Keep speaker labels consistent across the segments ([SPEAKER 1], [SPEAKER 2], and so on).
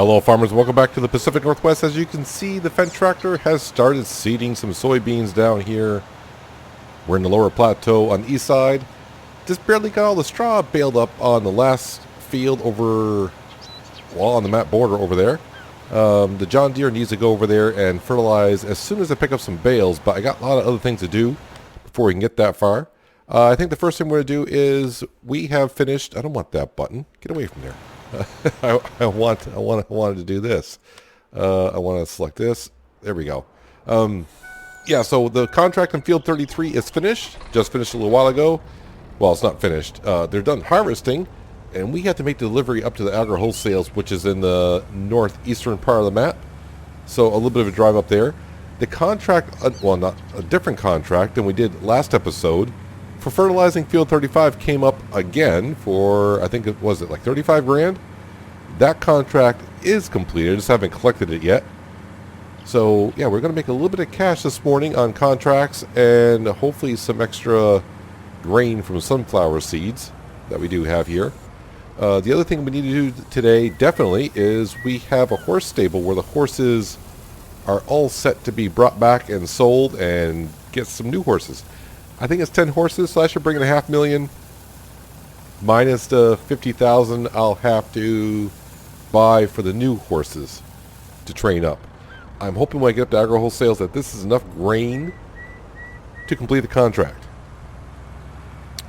[SPEAKER 1] Hello farmers, welcome back to the Pacific Northwest. As you can see, the Fendt tractor has started seeding some soybeans down here. We're in the lower plateau on the east side. Just barely got all the straw baled up on the last field over, well, on the map border over there. The John Deere needs to go over there and fertilize as soon as I pick up some bales, but I got a lot of other things to do before we can get that far. I think the first thing we're going to do is we have finished. I don't want that button. Get away from there. I wanted to do this. I want to select this. There we go. Yeah, so the contract in field 33 is finished. Just finished a little while ago. Well, it's not finished. They're done harvesting, and we have to make the delivery up to the Agro Wholesales, which is in the northeastern part of the map. So a little bit of a drive up there. The contract, well, not a different contract than we did last episode, for fertilizing field 35 came up again for, I think it was like 35 grand. That contract is completed. I just haven't collected it yet. So yeah, we're going to make a little bit of cash this morning on contracts and hopefully some extra grain from sunflower seeds that we do have here. The other thing we need to do today definitely is we have a horse stable where the horses are all set to be brought back and sold and get some new horses. I think it's 10 horses, so I should bring in $500,000 minus the 50,000 I'll have to buy for the new horses to train up. I'm hoping when I get up to Agro Wholesales that this is enough grain to complete the contract.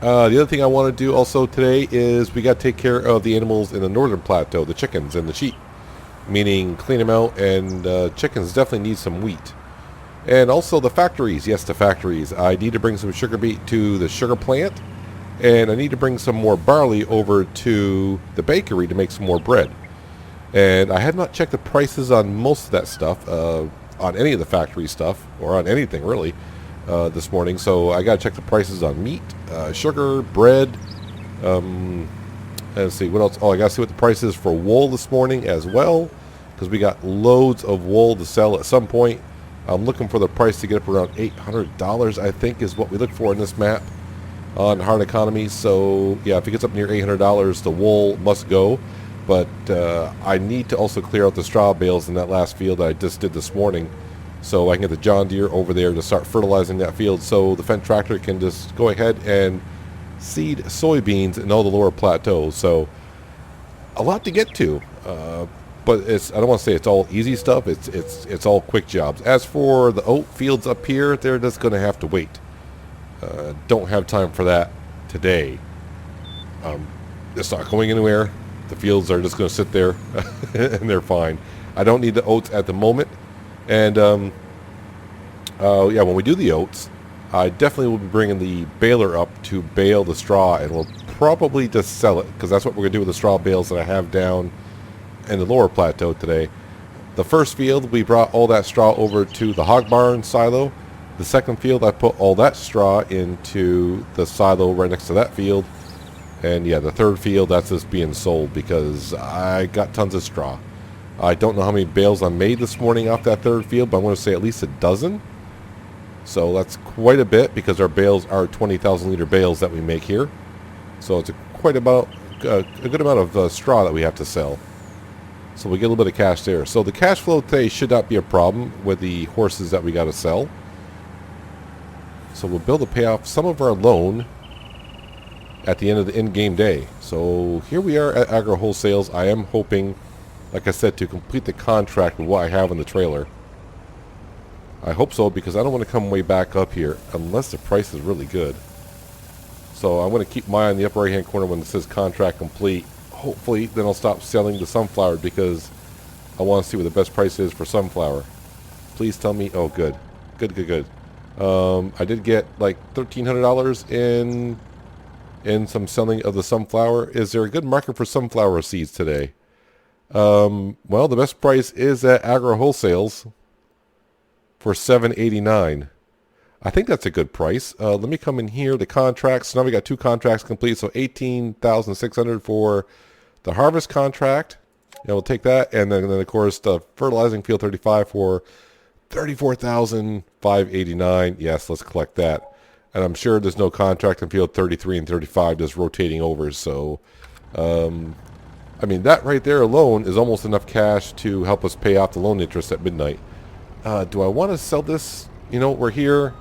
[SPEAKER 1] The other thing I want to do also today is we got to take care of the animals in the northern plateau, the chickens and the sheep, meaning clean them out, and chickens definitely need some wheat. And also the factories. Yes, the factories. I need to bring some sugar beet to the sugar plant, and I need to bring some more barley over to the bakery to make some more bread. And I had not checked the prices on most of that stuff, on any of the factory stuff, or on anything really, this morning. So I got to check the prices on meat, sugar, bread. Let's see, what else? Oh, I got to see what the price is for wool this morning as well, because we got loads of wool to sell at some point. I'm looking for the price to get up around $800, I think, is what we look for in this map on hard economy. So, yeah, if it gets up near $800, the wool must go. But I need to also clear out the straw bales in that last field that I just did this morning, so I can get the John Deere over there to start fertilizing that field, so the Fendt tractor can just go ahead and seed soybeans in all the lower plateaus. So a lot to get to. But I don't want to say it's all easy stuff. It's all quick jobs. As for the oat fields up here, they're just going to have to wait. Don't have time for that today. It's not going anywhere. The fields are just going to sit there, and they're fine. I don't need the oats at the moment. And yeah, when we do the oats, I definitely will be bringing the baler up to bale the straw, and we'll probably just sell it, because that's what we're going to do with the straw bales that I have down in the lower plateau today. The first field, we brought all that straw over to the hog barn silo. The second field, I put all that straw into the silo right next to that field. And yeah, the third field, that's just being sold because I got tons of straw. I don't know how many bales I made this morning off that third field, but I'm going to say at least a dozen. So that's quite a bit, because our bales are 20,000 liter bales that we make here. So it's a good amount of straw that we have to sell. So we get a little bit of cash there. So the cash flow today should not be a problem with the horses that we got to sell. So we'll be able to pay off some of our loan at the end of the in-game day. So here we are at Agro Wholesales. I am hoping, like I said, to complete the contract with what I have in the trailer. I hope so, because I don't want to come way back up here unless the price is really good. So I'm going to keep my eye on the upper right hand corner when it says contract complete. Hopefully then I'll stop selling the sunflower, because I want to see what the best price is for sunflower. Please tell me. Oh, good. Good. I did get like $1,300 in some selling of the sunflower. Is there a good market for sunflower seeds today? Well, the best price is at Agro Wholesales for $7.89. I think that's a good price. Let me come in here, the contracts. Now we got two contracts complete, so $18,600 for the harvest contract. Yeah, we'll take that, and then of course the fertilizing field 35 for $34,589. Yes, let's collect that. And I'm sure there's no contract in field 33 and 35 just rotating over. So I mean, that right there alone is almost enough cash to help us pay off the loan interest at midnight. Do I want to sell this? You know, we're here.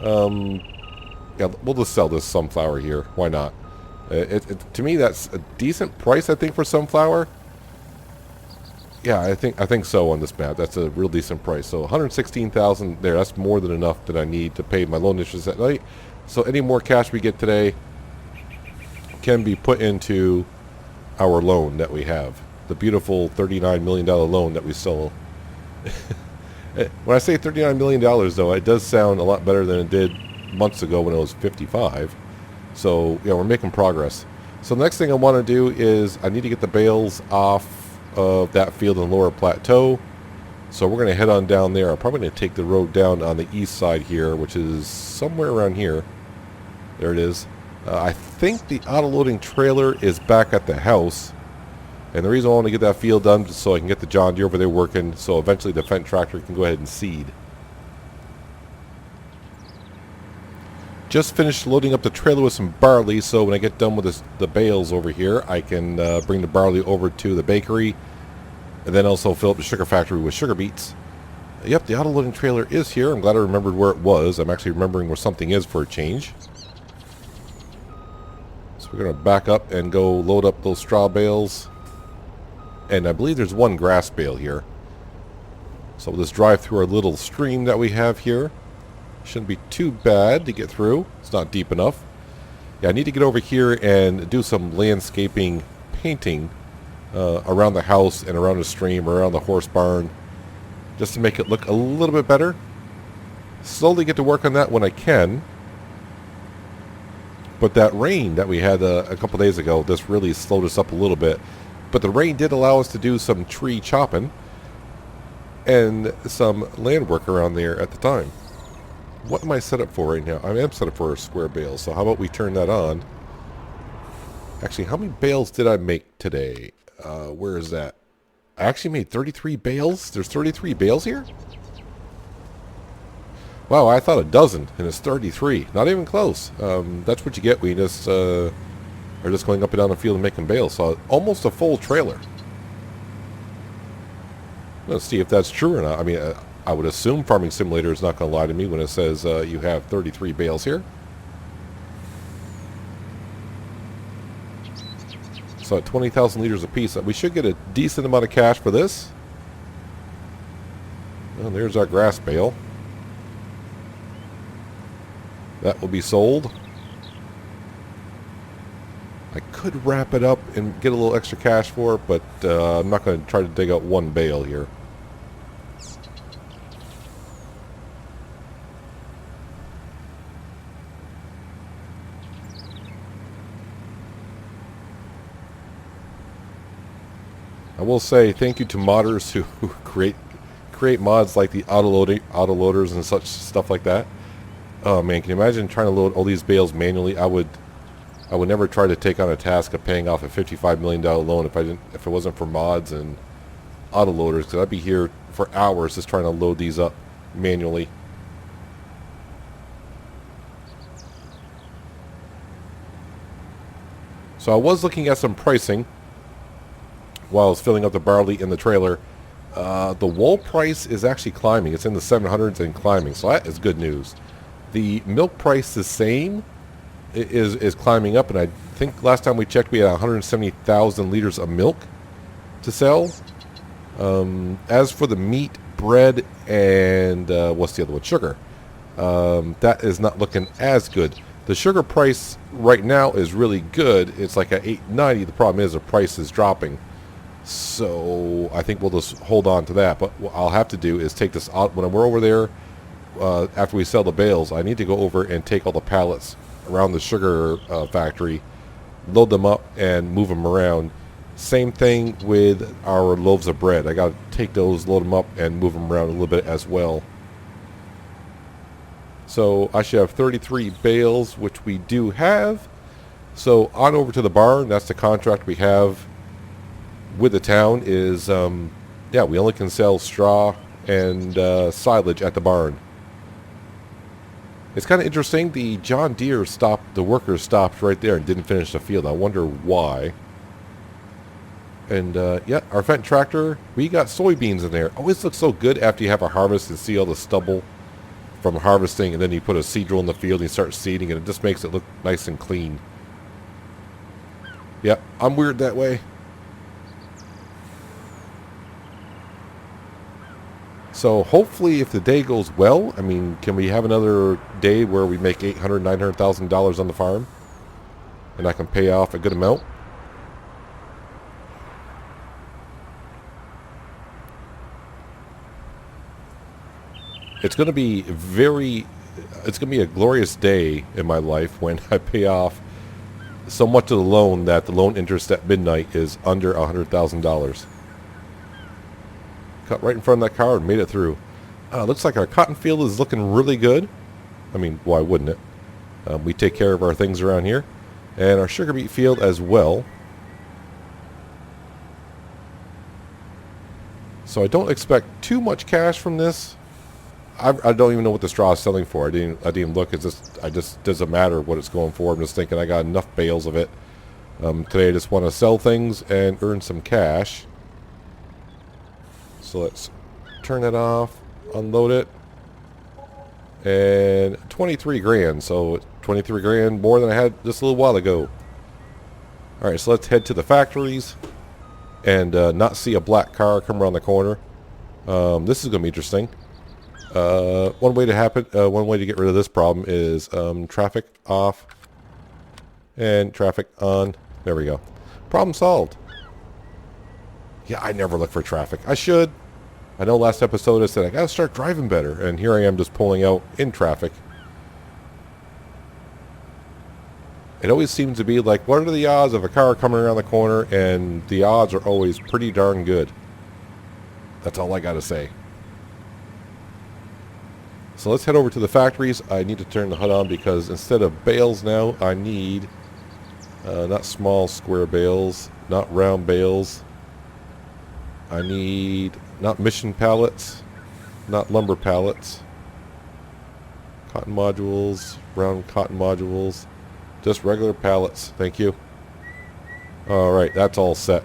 [SPEAKER 1] Yeah, we'll just sell this sunflower here. Why not? To me, that's a decent price, I think, for sunflower. Yeah, I think so on this map. That's a real decent price. So 116,000 there. That's more than enough that I need to pay my loan interest at night. So any more cash we get today can be put into our loan that we have. The beautiful $39 million loan that we still... When I say $39 million, though, it does sound a lot better than it did months ago when it was 55. So, yeah, we're making progress. So the next thing I want to do is I need to get the bales off of that field in the lower plateau. So we're going to head on down there. I'm probably going to take the road down on the east side here, which is somewhere around here. There it is. I think the auto-loading trailer is back at the house. And the reason I want to get that field done is so I can get the John Deere over there working, so eventually the Fendt tractor can go ahead and seed. Just finished loading up the trailer with some barley, so when I get done with the bales over here, I can bring the barley over to the bakery, and then also fill up the sugar factory with sugar beets. Yep, the auto-loading trailer is here. I'm glad I remembered where it was. I'm actually remembering where something is for a change. So we're going to back up and go load up those straw bales. And I believe there's one grass bale here. So we'll just drive through our little stream that we have here. Shouldn't be too bad to get through. It's not deep enough. Yeah, I need to get over here and do some landscaping painting around the house and around the stream, around the horse barn, just to make it look a little bit better. Slowly get to work on that when I can. But that rain that we had a couple days ago just really slowed us up a little bit. But the rain did allow us to do some tree chopping and some land work around there at the time. What am I set up for right now? I am set up for a square bale, so how about we turn that on? Actually, how many bales did I make today? Where is that? I actually made 33 bales? There's 33 bales here? Wow, I thought a dozen, and it's 33. Not even close. That's what you get when you just... are just going up and down the field and making bales. So almost a full trailer. Let's see if that's true or not. I mean, I would assume Farming Simulator is not going to lie to me when it says you have 33 bales here. So at 20,000 liters apiece, we should get a decent amount of cash for this. Well, there's our grass bale. That will be sold. I could wrap it up and get a little extra cash for it, but I'm not going to try to dig out one bale here. I will say thank you to modders who create mods like the autoloaders and such stuff like that. Oh man, can you imagine trying to load all these bales manually? I would never try to take on a task of paying off a $55 million loan if it wasn't for mods and autoloaders, because I'd be here for hours just trying to load these up manually. So I was looking at some pricing while I was filling up the barley in the trailer. The wool price is actually climbing. It's in the 700s and climbing, so that is good news. The milk price, the same, is climbing up, and I think last time we checked we had 170,000 liters of milk to sell. As for the meat, bread, and what's the other one? Sugar. That is not looking as good. The sugar price right now is really good. It's like at $8.90. The problem is the price is dropping. So I think we'll just hold on to that. But what I'll have to do is take this out when we're over there. After we sell the bales, I need to go over and take all the pallets around the sugar factory, load them up, and move them around. Same thing with our loaves of bread. I got to take those, load them up, and move them around a little bit as well. So I should have 33 bales, which we do have. So on over to the barn. That's the contract we have with the town is, yeah, we only can sell straw and silage at the barn. It's kind of interesting. The John Deere stopped, the workers stopped right there and didn't finish the field. I wonder why. And yeah, our Fendt tractor, we got soybeans in there. Always looks so good after you have a harvest and see all the stubble from harvesting, and then you put a seed drill in the field and you start seeding, and it just makes it look nice and clean. Yeah, I'm weird that way. So hopefully if the day goes well, I mean, can we have another day where we make $800,000, $900,000 on the farm? And I can pay off a good amount? It's going to be it's going to be a glorious day in my life when I pay off so much of the loan that the loan interest at midnight is under $100,000. Cut right in front of that car and made it through. Looks like our cotton field is looking really good. I mean, why wouldn't it? We take care of our things around here. And our sugar beet field as well. So I don't expect too much cash from this. I don't even know what the straw is selling for. I didn't look. It's just doesn't matter what it's going for. I'm just thinking I got enough bales of it. Today I just want to sell things and earn some cash. So let's turn it off, unload it, and 23 grand. So 23 grand more than I had just a little while ago. All right, so let's head to the factories and not see a black car come around the corner. This is going to be interesting. One way to get rid of this problem is traffic off and traffic on. There we go. Problem solved. Yeah, I never look for traffic. I should. I know last episode I said I gotta start driving better, and here I am just pulling out in traffic. It always seems to be like, what are the odds of a car coming around the corner? And the odds are always pretty darn good. That's all I gotta say. So let's head over to the factories. I need to turn the HUD on because instead of bales now, I need not small square bales, not round bales. I need not mission pallets, not lumber pallets. Cotton modules, round cotton modules, just regular pallets. Thank you. All right, that's all set.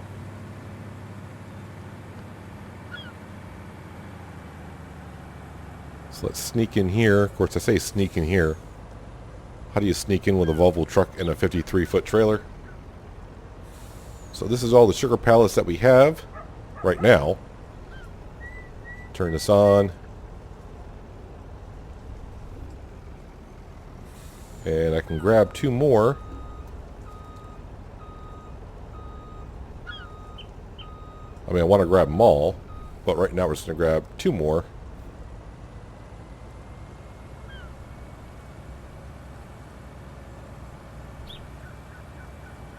[SPEAKER 1] So let's sneak in here. Of course, I say sneak in here. How do you sneak in with a Volvo truck and a 53-foot trailer? So this is all the sugar pallets that we have right now. Turn this on. And I can grab two more. I mean, I want to grab them all, but right now we're just going to grab two more.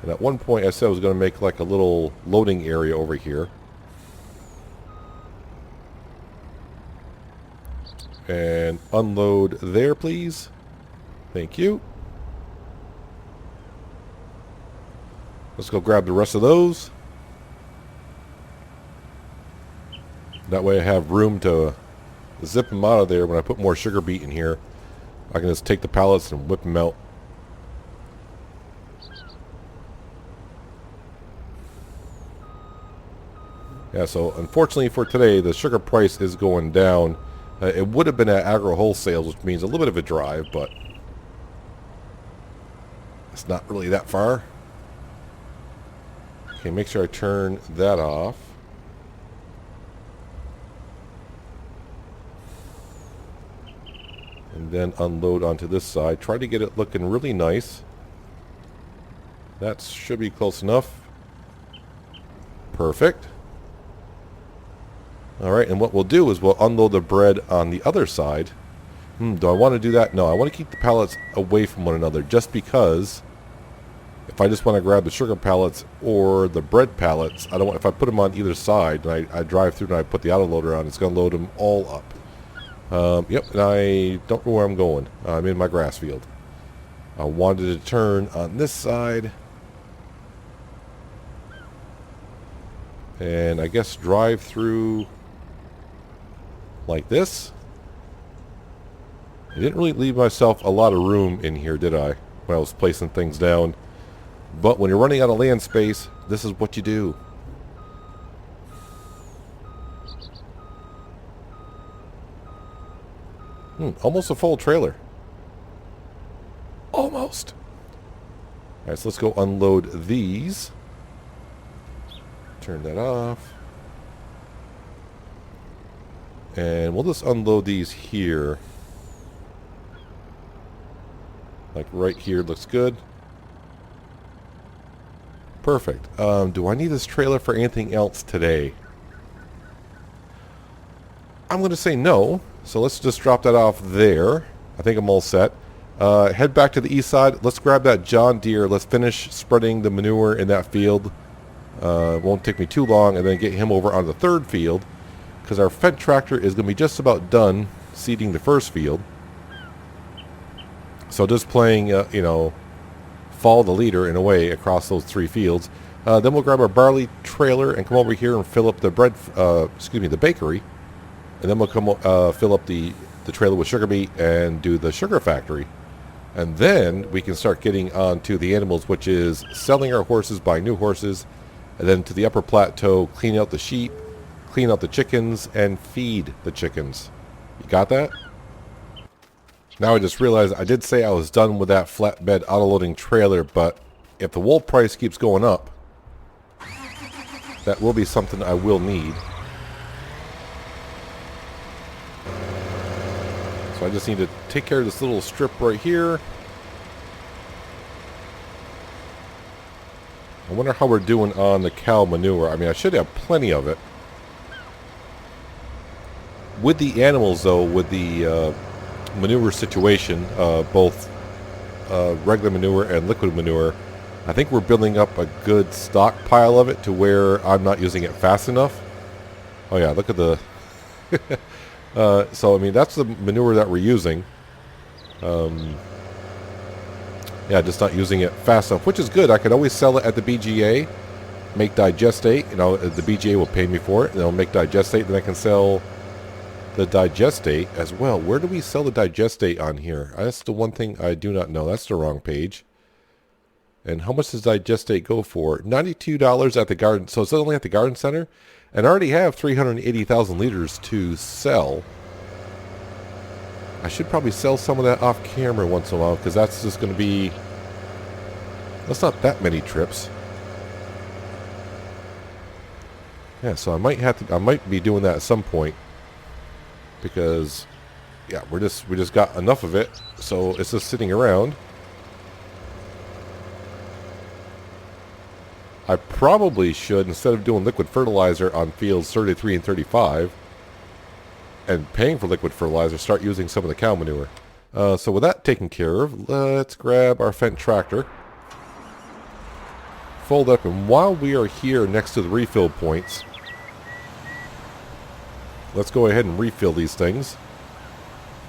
[SPEAKER 1] And at one point I said I was going to make like a little loading area over here. And unload there, please. Thank you. Let's go grab the rest of those. That way I have room to zip them out of there. When I put more sugar beet in here, I can just take the pallets and whip them out. Yeah, so unfortunately for today, the sugar price is going down. It would have been at agro wholesale, which means a little bit of a drive, but it's not really that far. Okay, make sure I turn that off. And then unload onto this side. Try to get it looking really nice. That should be close enough. Perfect. Alright, and what we'll do is we'll unload the bread on the other side. Do I want to do that? No, I want to keep the pallets away from one another just because if I just want to grab the sugar pallets or the bread pallets, I don't want, if I put them on either side and I drive through and I put the autoloader on, it's going to load them all up. Yep, and I don't know where I'm going. I'm in my grass field. I wanted to turn on this side. And I guess drive through like this. I didn't really leave myself a lot of room in here, did I? When I was placing things down. But when you're running out of land space, this is what you do. Almost a full trailer. Almost. All right, so let's go unload these. Turn that off. And we'll just unload these here. Like right here looks good. Perfect. Do I need this trailer for anything else today? I'm going to say no. So let's just drop that off there. I think I'm all set. Head back to the east side. Let's grab that John Deere. Let's finish spreading the manure in that field. It won't take me too long. And then get him over on the third field. Because our Fendt tractor is going to be just about done seeding the first field. So just playing, you know, follow the leader in a way across those 3 fields. Then we'll grab our barley trailer and come over here and fill up the the bakery. And then we'll come fill up the trailer with sugar beet and do the sugar factory. And then we can start getting on to the animals, which is selling our horses, buying new horses, and then to the upper plateau, clean out the sheep, clean out the chickens, and feed the chickens. You got that? Now I just realized I did say I was done with that flatbed auto-loading trailer, but if the wool price keeps going up, that will be something I will need. So I just need to take care of this little strip right here. I wonder how we're doing on the cow manure. I mean, I should have plenty of it. With the animals, though, with the manure situation, both regular manure and liquid manure, I think we're building up a good stockpile of it to where I'm not using it fast enough. Oh yeah, look at the... so, I mean, that's the manure that we're using. Yeah, just not using it fast enough, which is good. I could always sell it at the BGA, make digestate. You know, the BGA will pay me for it, and they'll make digestate. Then I can sell the digestate as well. Where do we sell the digestate on here? That's the one thing I do not know. That's the wrong page. And how much does digestate go for? $92 at the garden. So it's only at the garden center. And I already have 380,000 liters to sell. I should probably sell some of that off camera once in a while, because that's just going to be... That's not that many trips. Yeah, so I might be doing that at some point. Because, yeah, we just got enough of it, so it's just sitting around. I probably should, instead of doing liquid fertilizer on fields 33 and 35, and paying for liquid fertilizer, start using some of the cow manure. So with that taken care of, let's grab our Fendt tractor, fold up, and while we are here next to the refill points, let's go ahead and refill these things.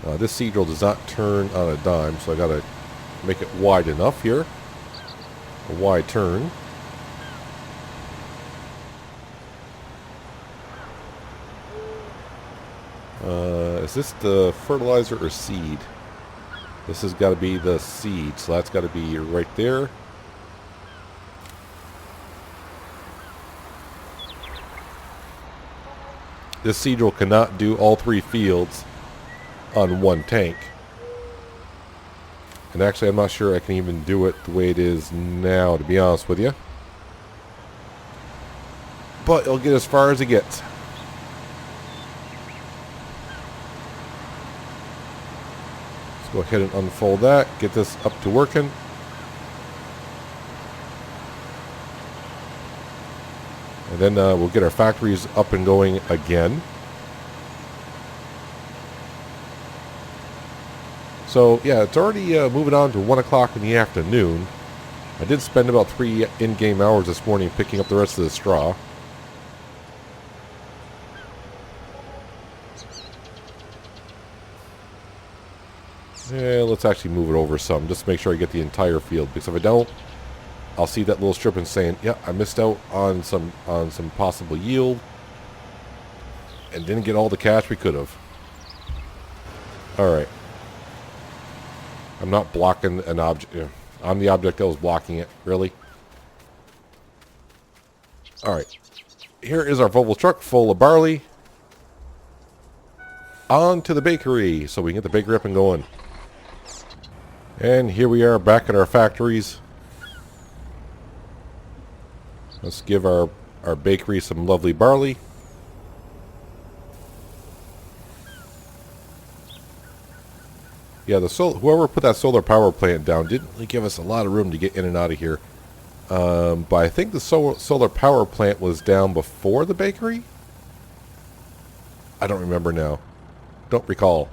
[SPEAKER 1] This seed drill does not turn on a dime, so I gotta make it wide enough here. A wide turn. Is this the fertilizer or seed? This has got to be the seed, so that's got to be right there. This seed drill cannot do all 3 fields on one tank. And actually, I'm not sure I can even do it the way it is now, to be honest with you. But it'll get as far as it gets. Go ahead and unfold that, get this up to working. And then we'll get our factories up and going again. So yeah, it's already moving on to 1 o'clock in the afternoon. I did spend about 3 in-game hours this morning picking up the rest of the straw. Yeah, let's actually move it over some, just to make sure I get the entire field, because if I don't, I'll see that little strip and saying, yeah, I missed out on some possible yield and didn't get all the cash we could have. Alright. I'm not blocking an object. I'm the object that was blocking it. Really? Alright. Here is our Volvo truck full of barley. on to the bakery so we can get the bakery up and going. And here we are back at our factories. Let's give our bakery some lovely barley. Yeah, whoever put that solar power plant down didn't really give us a lot of room to get in and out of here. But I think the solar power plant was down before the bakery? I don't remember now. Don't recall.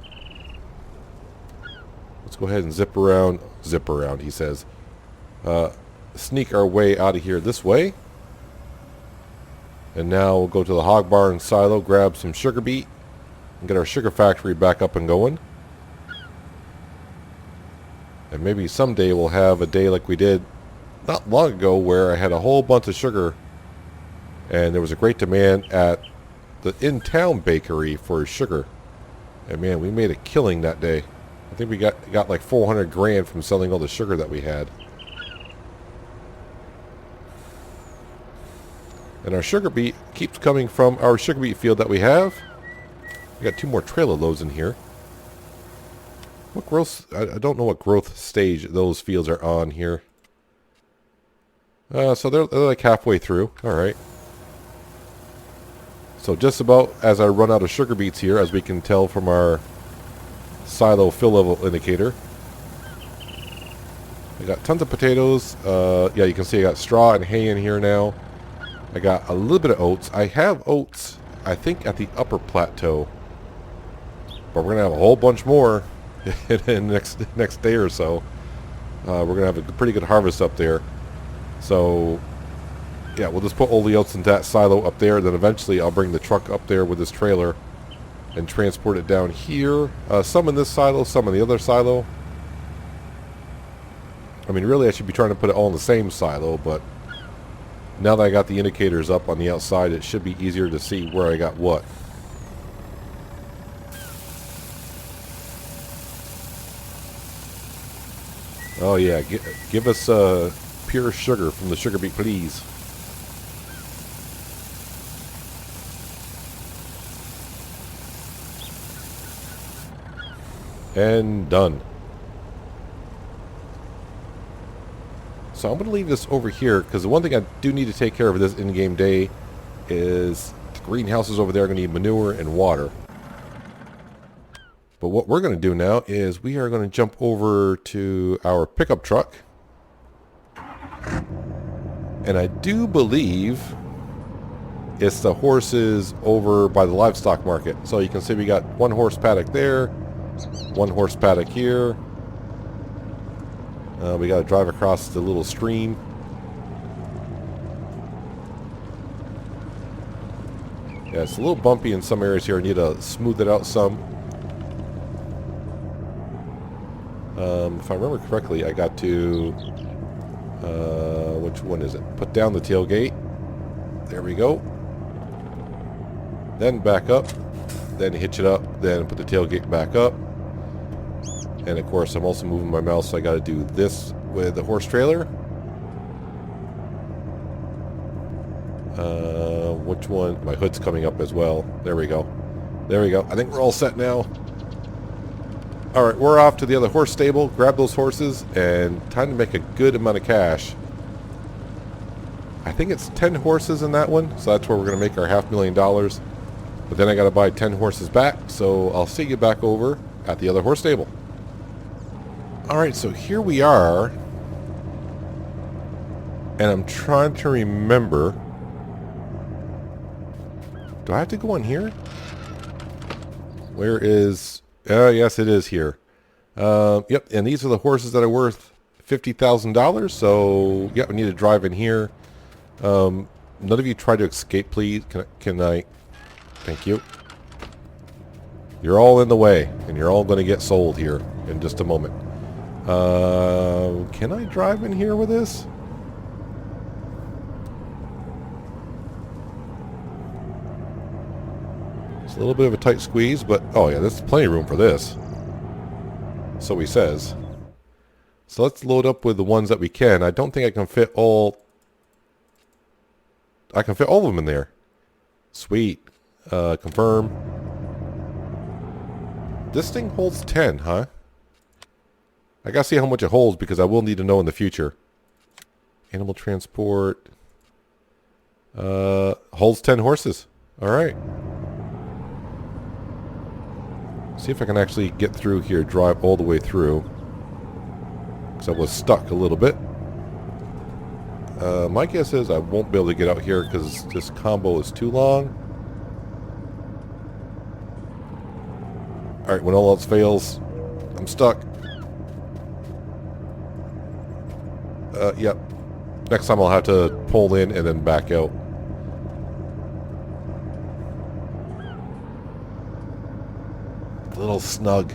[SPEAKER 1] Let's go ahead and zip around. Zip around, he says. Sneak our way out of here this way. And now we'll go to the hog barn silo, grab some sugar beet, and get our sugar factory back up and going. And maybe someday we'll have a day like we did not long ago where I had a whole bunch of sugar and there was a great demand at the in-town bakery for sugar. And man, we made a killing that day. I think we got like 400 grand from selling all the sugar that we had. And our sugar beet keeps coming from our sugar beet field that we have. We got 2 more trailer loads in here. What growth? I don't know what growth stage those fields are on here. So they're like halfway through. All right. So just about as I run out of sugar beets here, as we can tell from our silo fill level indicator. I got tons of potatoes. Yeah, you can see I got straw and hay in here now. I got a little bit of oats. I have oats, I think, at the upper plateau. But we're going to have a whole bunch more in the next day or so. We're going to have a pretty good harvest up there. So, yeah, we'll just put all the oats in that silo up there. Then eventually I'll bring the truck up there with this trailer and transport it down here. Some in this silo, some in the other silo. I mean, really I should be trying to put it all in the same silo, but now that I got the indicators up on the outside, it should be easier to see where I got what. Oh yeah, give us pure sugar from the sugar beet, please. And done. So I'm going to leave this over here because the one thing I do need to take care of this in-game day is the greenhouses over there are going to need manure and water. But what we're going to do now is we are going to jump over to our pickup truck. And I do believe it's the horses over by the livestock market. So you can see we got 1 horse paddock there, 1 horse paddock here. We got to drive across the little stream. Yeah, it's a little bumpy in some areas here. I need to smooth it out some. If I remember correctly, I got to... which one is it? Put down the tailgate. There we go. Then back up. Then hitch it up. Then put the tailgate back up. And of course, I'm also moving my mouse, so I got to do this with the horse trailer. Which one? My hood's coming up as well. There we go. There we go. I think we're all set now. All right, we're off to the other horse stable. Grab those horses, and time to make a good amount of cash. I think it's 10 horses in that one, so that's where we're going to make our $500,000. But then I got to buy 10 horses back, so I'll see you back over at the other horse stable. Alright, so here we are, and I'm trying to remember, do I have to go in here? Where is, yes it is here. Yep, and these are the horses that are worth $50,000, so yeah, we need to drive in here. None of you try to escape, please. Can I, thank you. You're all in the way, and you're all going to get sold here in just a moment. Can I drive in here with this? It's a little bit of a tight squeeze, but oh yeah, there's plenty of room for this. So he says. So let's load up with the ones that we can. I don't think I can fit all... I can fit all of them in there. Sweet. Confirm. This thing holds 10, huh? I gotta see how much it holds because I will need to know in the future. Animal transport. Holds 10 horses. Alright. See if I can actually get through here, drive all the way through. Because I was stuck a little bit. My guess is I won't be able to get out here because this combo is too long. Alright, when all else fails, I'm stuck. Yep. Next time I'll have to pull in and then back out. A little snug.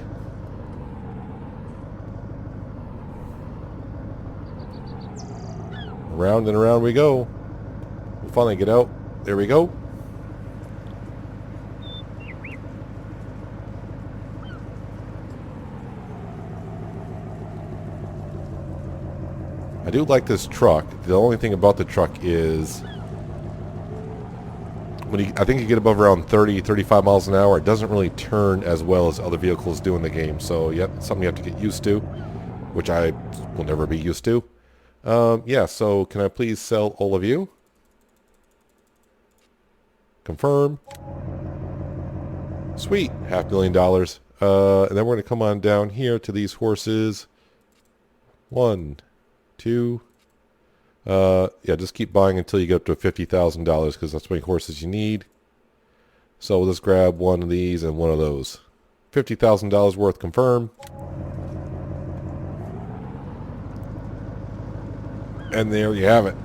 [SPEAKER 1] Around and around we go. We'll finally get out. There we go. I do like this truck. The only thing about the truck is when I think you get above around 30, 35 miles an hour, it doesn't really turn as well as other vehicles do in the game. So, yep, something you have to get used to, which I will never be used to. Yeah, so can I please sell all of you? Confirm. Sweet, $500,000. And then we're going to come on down here to these horses. 1, 2. Yeah, just keep buying until you get up to $50,000 because that's how many horses you need. So let's grab one of these and one of those. $50,000 worth, confirm. And there you have it.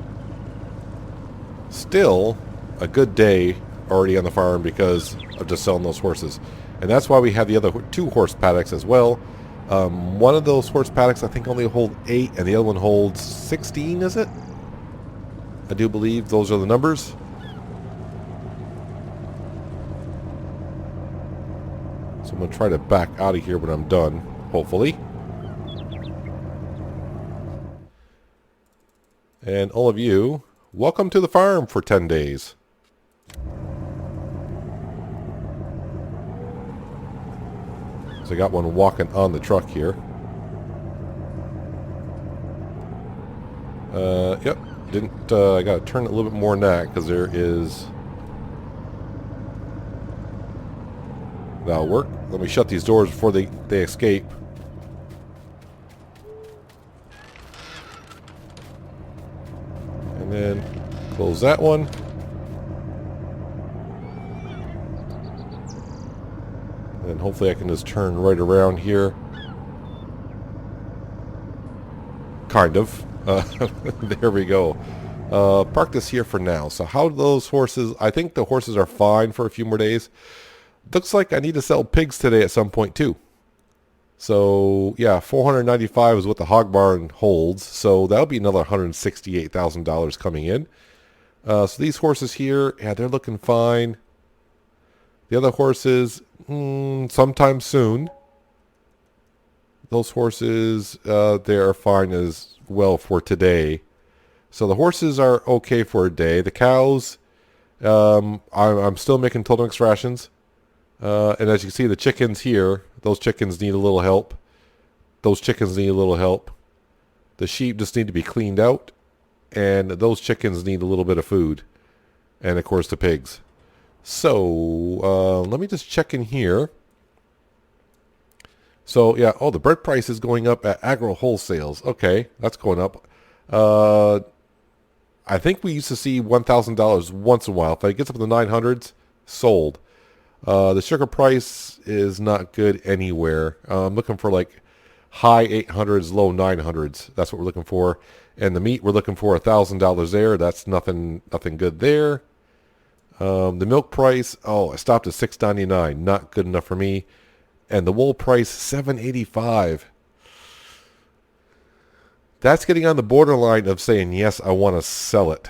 [SPEAKER 1] Still a good day already on the farm because of just selling those horses. And that's why we have the other 2 horse paddocks as well. One of those horse paddocks I think only hold 8 and the other one holds 16, is it? I do believe those are the numbers. So I'm going to try to back out of here when I'm done, hopefully. And all of you, welcome to the farm for 10 days. So I got one walking on the truck here. Yep. I got to turn it a little bit more than that because there is... That'll work. Let me shut these doors before they escape. And then close that one. And hopefully I can just turn right around here. Kind of. There we go. Park this here for now. So how do those horses... I think the horses are fine for a few more days. Looks like I need to sell pigs today at some point too. So yeah, $495 is what the hog barn holds. So that'll be another $168,000 coming in. So these horses here, yeah, they're looking fine. The other horses, sometime soon. Those horses, they are fine as well for today. So the horses are okay for a day. The cows, I'm still making total mix rations. And as you can see, the chickens here, those chickens need a little help. Those chickens need a little help. The sheep just need to be cleaned out. And those chickens need a little bit of food. And of course the pigs. So, let me just check in here. So, yeah, the bread price is going up at Agro Wholesales. Okay, that's going up. I think we used to see $1,000 once in a while. If it gets up in the 900s, sold. The sugar price is not good anywhere. I'm looking for like high 800s, low 900s. That's what we're looking for. And the meat, we're looking for $1,000 there. That's nothing good there. The milk price, I stopped at $6.99. Not good enough for me. And the wool price, $7.85. That's getting on the borderline of saying, yes, I want to sell it.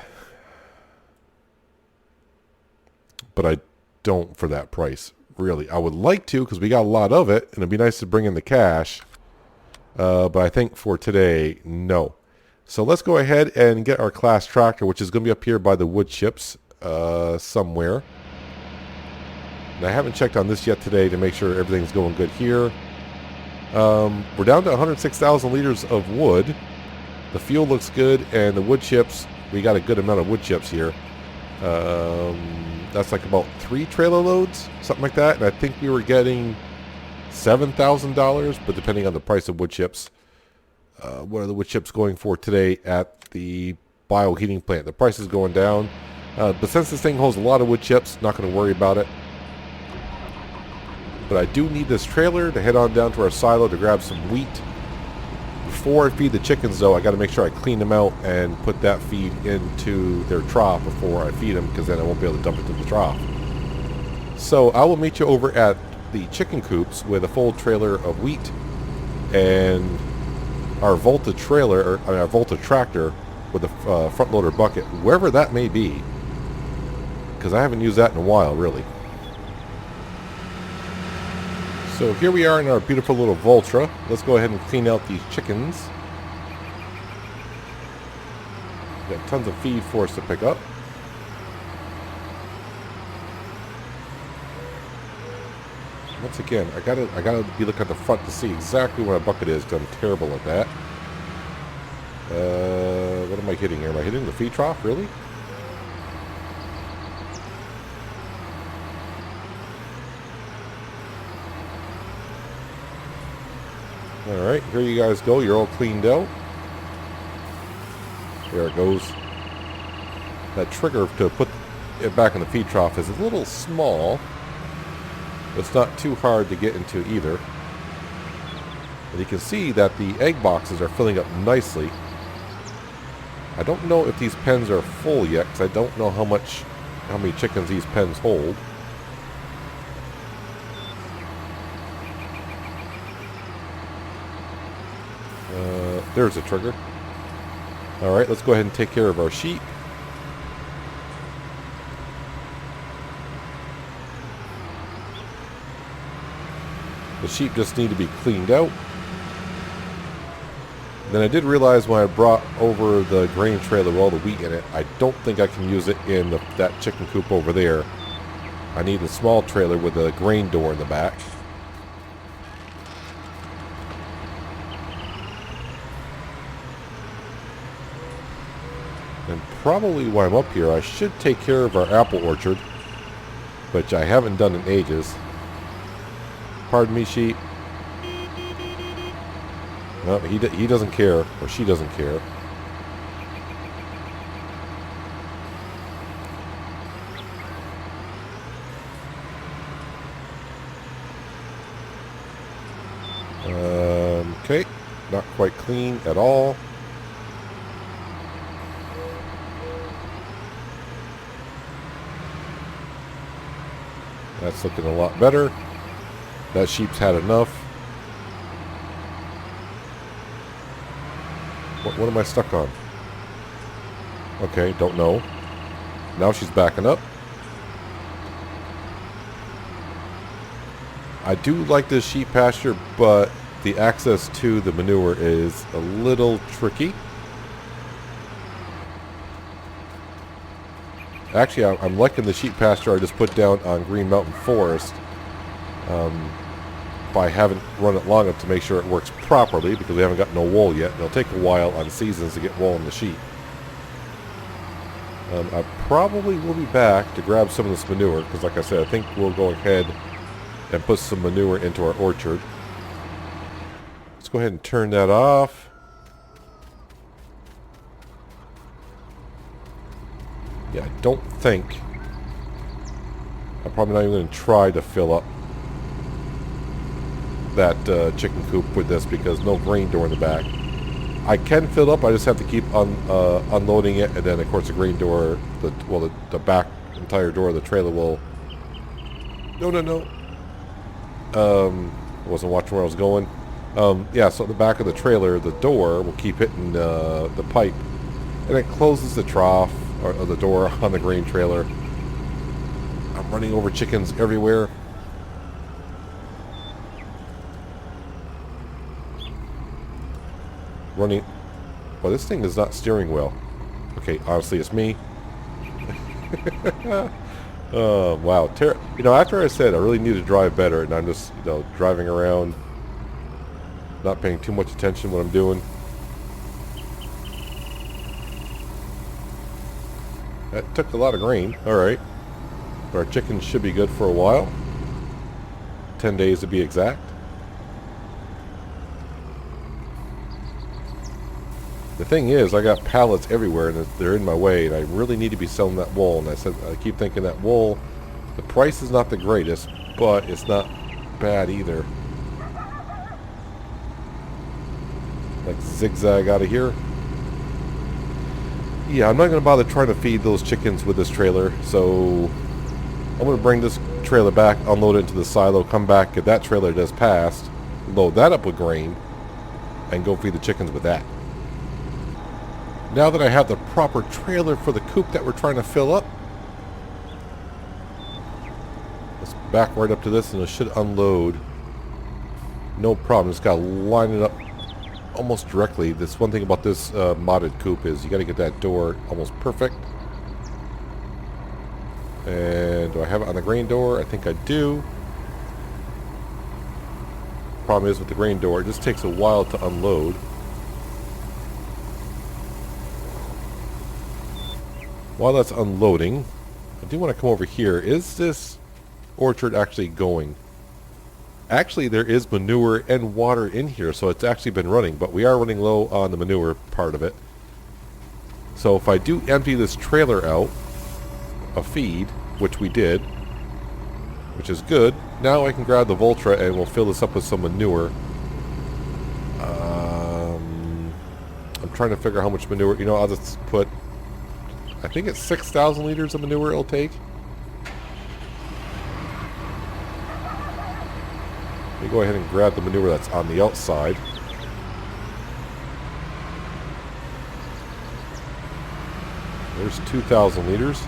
[SPEAKER 1] But I don't for that price, really. I would like to because we got a lot of it, and it'd be nice to bring in the cash. But I think for today, no. So let's go ahead and get our class tractor, which is going to be up here by the wood chips somewhere. And I haven't checked on this yet today to make sure everything's going good here. We're down to 106,000 liters of wood. The fuel looks good, and the wood chips, we got a good amount of wood chips here. That's like about 3 trailer loads, something like that. And I think we were getting $7,000, but depending on the price of wood chips. What are the wood chips going for today at the bioheating plant? The price is going down. But since this thing holds a lot of wood chips, not going to worry about it. But I do need this trailer to head on down to our silo to grab some wheat. Before I feed the chickens, though, I got to make sure I clean them out and put that feed into their trough before I feed them, because then I won't be able to dump it to the trough. So I will meet you over at the chicken coops with a full trailer of wheat and our Volta trailer, our Volta tractor with a front loader bucket, wherever that may be, because I haven't used that in a while, really. So here we are in our beautiful little Voltra. Let's go ahead and clean out these chickens. We've got tons of feed for us to pick up. Once again, I gotta be looking at the front to see exactly where my bucket is, because I'm terrible at that. What am I hitting here? Am I hitting the feed trough? Really? Alright, here you guys go. You're all cleaned out. There it goes. That trigger to put it back in the feed trough is a little small. It's not too hard to get into either. And you can see that the egg boxes are filling up nicely. I don't know if these pens are full yet, because I don't know how many chickens these pens hold. There's a trigger. Alright, let's go ahead and take care of our sheep. The sheep just need to be cleaned out. Then I did realize when I brought over the grain trailer with all the wheat in it, I don't think I can use it in that chicken coop over there. I need a small trailer with a grain door in the back. And probably while I'm up here, I should take care of our apple orchard, which I haven't done in ages. Pardon me, sheep. No, he doesn't care, or she doesn't care. Okay, not quite clean at all. That's looking a lot better. That sheep's had enough. What am I stuck on? Okay, don't know. Now she's backing up. I do like this sheep pasture, but the access to the manure is a little tricky. Actually, I'm liking the sheep pasture I just put down on Green Mountain Forest. But I haven't run it long enough to make sure it works properly, because we haven't got no wool yet. It'll take a while on seasons to get wool in the sheep. I probably will be back to grab some of this manure, because like I said, I think we'll go ahead and put some manure into our orchard. Let's go ahead and turn that off. Yeah, I don't think... I'm probably not even going to try to fill up that chicken coop with this, because no grain door in the back. I can fill up, I just have to keep unloading it, and then of course the grain door, the back entire door of the trailer will... No. I wasn't watching where I was going. Yeah, so the back of the trailer, the door will keep hitting the pipe, and it closes the trough, or the door on the grain trailer. I'm running over chickens everywhere. Running... Well, this thing is not steering well. Okay, honestly, it's me. Wow. After I said I really need to drive better, and I'm just, driving around, not paying too much attention to what I'm doing. That took a lot of grain. Alright. But our chickens should be good for a while. 10 days to be exact. The thing is, I got pallets everywhere and they're in my way, and I really need to be selling that wool. And I keep thinking that wool, the price is not the greatest, but it's not bad either. Like zigzag out of here. Yeah, I'm not going to bother trying to feed those chickens with this trailer, so I'm going to bring this trailer back, unload it into the silo, come back if that trailer does pass, load that up with grain, and go feed the chickens with that. Now that I have the proper trailer for the coop that we're trying to fill up, let's back right up to this and it should unload. No problem. Just got to line it up almost directly. This one thing about this modded coop is you got to get that door almost perfect. And do I have it on the grain door? I think I do. Problem is with the grain door, it just takes a while to unload. While that's unloading, I do want to come over here. Is this orchard actually going? Actually, there is manure and water in here, so it's actually been running, but we are running low on the manure part of it. So if I do empty this trailer out of feed, which we did, which is good, now I can grab the Voltra and we'll fill this up with some manure. I'm trying to figure out how much manure, I'll just put, I think it's 6,000 liters of manure it'll take. Let me go ahead and grab the manure that's on the outside. There's 2,000 liters.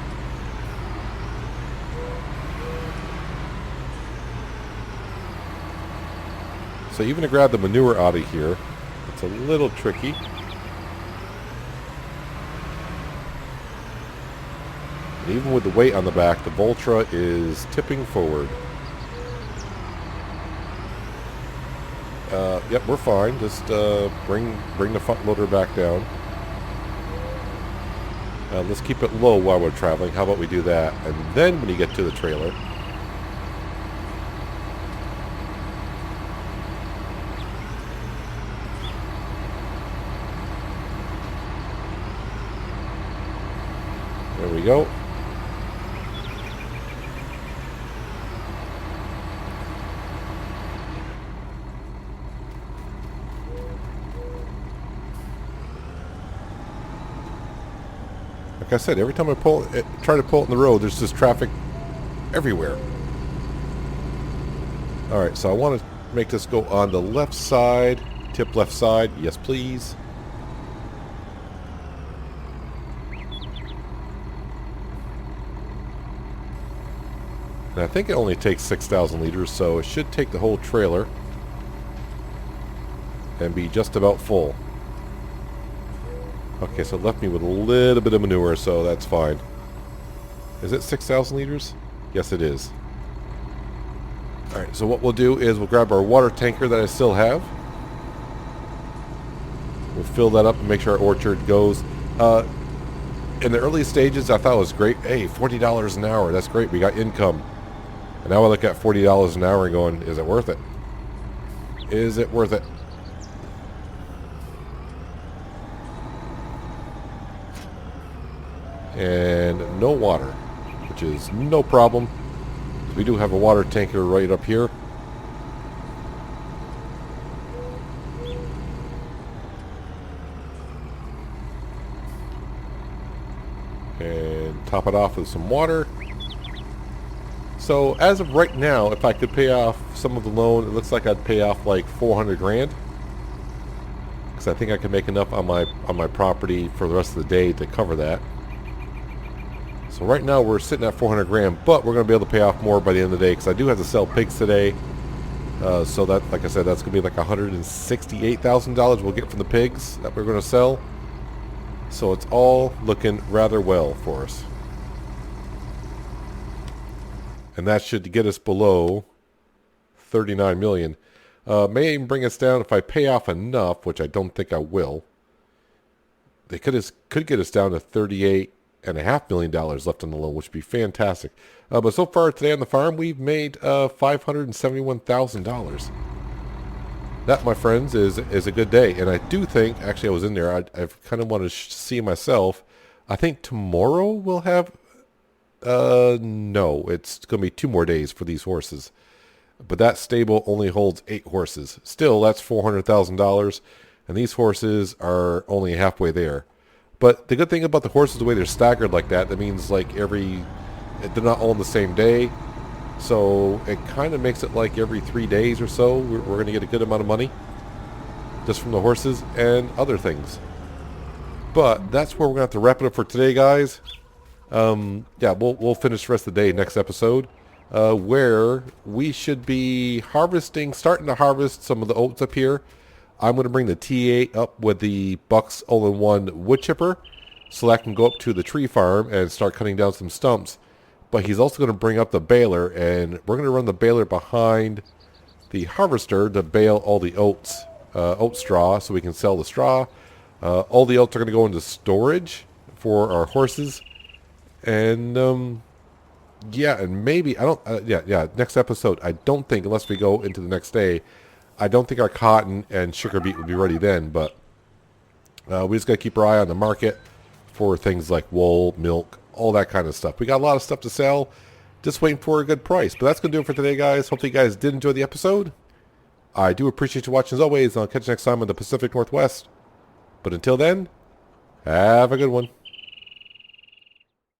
[SPEAKER 1] So even to grab the manure out of here, it's a little tricky. And even with the weight on the back, the Voltra is tipping forward. Yep, we're fine. Just bring the front loader back down. Let's keep it low while we're traveling. How about we do that? And then when you get to the trailer, there we go. Like I said, every time I try to pull it in the road, there's just traffic everywhere. Alright, so I want to make this go on the left side. Tip left side. Yes, please. And I think it only takes 6,000 liters, so it should take the whole trailer and be just about full. Okay, so it left me with a little bit of manure, so that's fine. Is it 6,000 liters? Yes, it is. Alright, so what we'll do is we'll grab our water tanker that I still have. We'll fill that up and make sure our orchard goes. In the early stages, I thought it was great. Hey, $40 an hour, that's great. We got income. And now I look at $40 an hour and going, is it worth it? Is it worth it? And no water, which is no problem. We do have a water tanker right up here. And top it off with some water. So as of right now, if I could pay off some of the loan, it looks like I'd pay off like 400 grand. Because I think I can make enough on my property for the rest of the day to cover that. So right now we're sitting at 400 grand, but we're going to be able to pay off more by the end of the day because I do have to sell pigs today. So that, like I said, that's going to be like $168,000 we'll get from the pigs that we're going to sell. So it's all looking rather well for us. And that should get us below 39 million. May even bring us down if I pay off enough, which I don't think I will. They could get us down to $38.5 million left on the loan, which would be fantastic. But so far today on the farm, we've made $571,000. That, my friends, is a good day. And I do think, actually I was in there, I kind of want to see myself. I think tomorrow we'll have, no, it's going to be 2 more days for these horses. But that stable only holds 8 horses. Still, that's $400,000. And these horses are only halfway there. But the good thing about the horses, the way they're staggered like that, that means like they're not all on the same day. So it kind of makes it like every 3 days or so, we're going to get a good amount of money. Just from the horses and other things. But that's where we're going to have to wrap it up for today, guys. Yeah, we'll finish the rest of the day next episode. Where we should be starting to harvest some of the oats up here. I'm going to bring the T8 up with the Bucks all-in-one wood chipper so that I can go up to the tree farm and start cutting down some stumps. But he's also going to bring up the baler, and we're going to run the baler behind the harvester to bale all the oat straw so we can sell the straw. All the oats are going to go into storage for our horses. And yeah, and maybe, next episode, I don't think, unless we go into the next day, I don't think our cotton and sugar beet will be ready then, but we just got to keep our eye on the market for things like wool, milk, all that kind of stuff. We got a lot of stuff to sell, just waiting for a good price. But that's going to do it for today, guys. Hopefully you guys did enjoy the episode. I do appreciate you watching as always, and I'll catch you next time on the Pacific Northwest. But until then, have a good one.